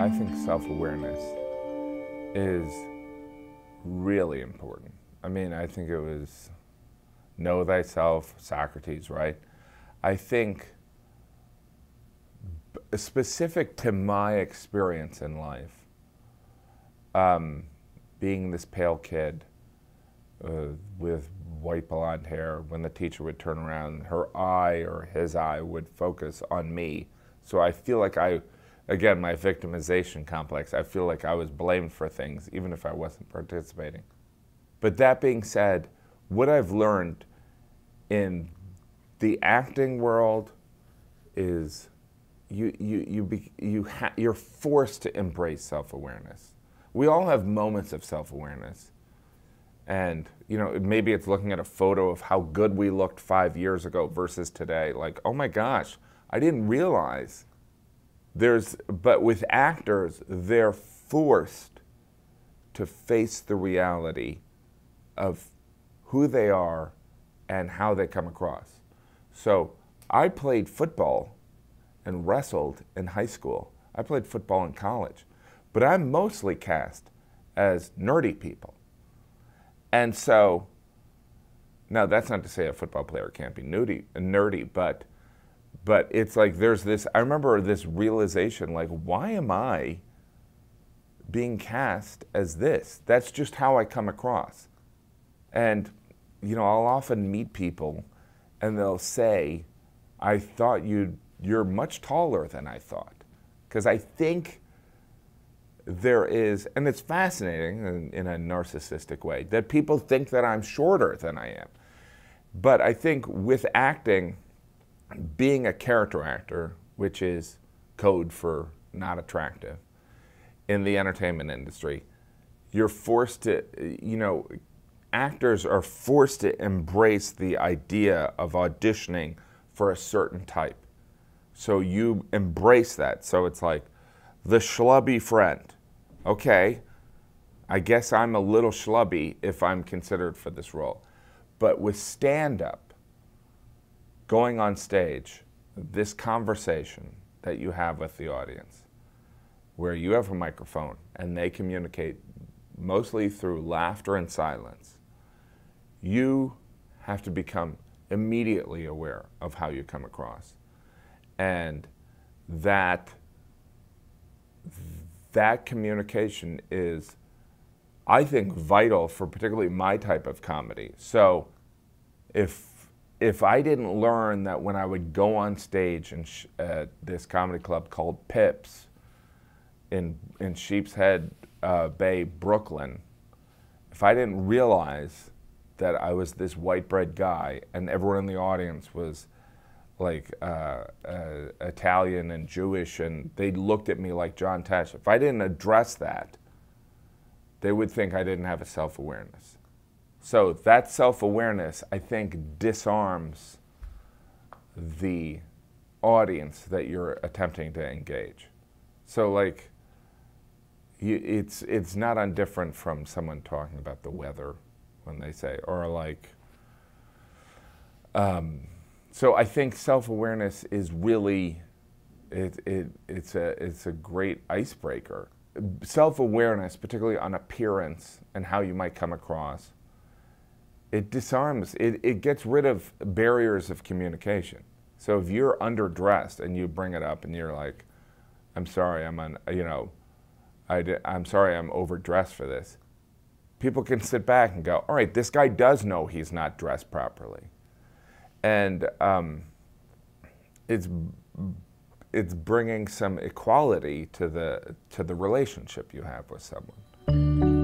I think self-awareness is really important. I mean, I think it was know thyself, Socrates, right? I think specific to my experience in life, being this pale kid with white blonde hair, when the teacher would turn around, her eye or his eye would focus on me. So I feel like again, my victimization complex, I feel like I was blamed for things, even if I wasn't participating. But that being said, what I've learned in the acting world is you're forced to embrace self-awareness. We all have moments of self-awareness. And, you know, maybe it's looking at a photo of how good we looked 5 years ago versus today. Like, oh my gosh, I didn't realize. But with actors, they're forced to face the reality of who they are and how they come across. So I played football and wrestled in high school. I played football in college. But I'm mostly cast as nerdy people. And so, now that's not to say a football player can't be nerdy, but it's like there's this, I remember this realization, like, why am I being cast as this? That's just how I come across. And, you know, I'll often meet people and they'll say, I thought you're much taller than I thought. Because I think there is, and it's fascinating in a narcissistic way, that people think that I'm shorter than I am. But I think with acting, being a character actor, which is code for not attractive, in the entertainment industry, you're forced to, you know, actors are forced to embrace the idea of auditioning for a certain type. So you embrace that. So it's like the schlubby friend. Okay, I guess I'm a little schlubby if I'm considered for this role. But with stand-up, going on stage, this conversation that you have with the audience, where you have a microphone and they communicate mostly through laughter and silence, you have to become immediately aware of how you come across. And that communication is, I think, vital for particularly my type of comedy. So if I didn't learn that when I would go on stage at this comedy club called Pips in Sheepshead Bay, Brooklyn, if I didn't realize that I was this white bread guy and everyone in the audience was like Italian and Jewish, and they looked at me like John Tesh. If I didn't address that, they would think I didn't have a self-awareness. So that self-awareness, I think, disarms the audience that you're attempting to engage. So like, it's not undifferent from someone talking about the weather when they say, or like, so I think self-awareness is really, it's a great icebreaker. Self-awareness, particularly on appearance and how you might come across, it disarms, it gets rid of barriers of communication. So if you're underdressed and you bring it up and you're like, I'm sorry, I'm sorry I'm overdressed for this, people can sit back and go, all right, this guy does know he's not dressed properly. And it's bringing some equality to the relationship you have with someone.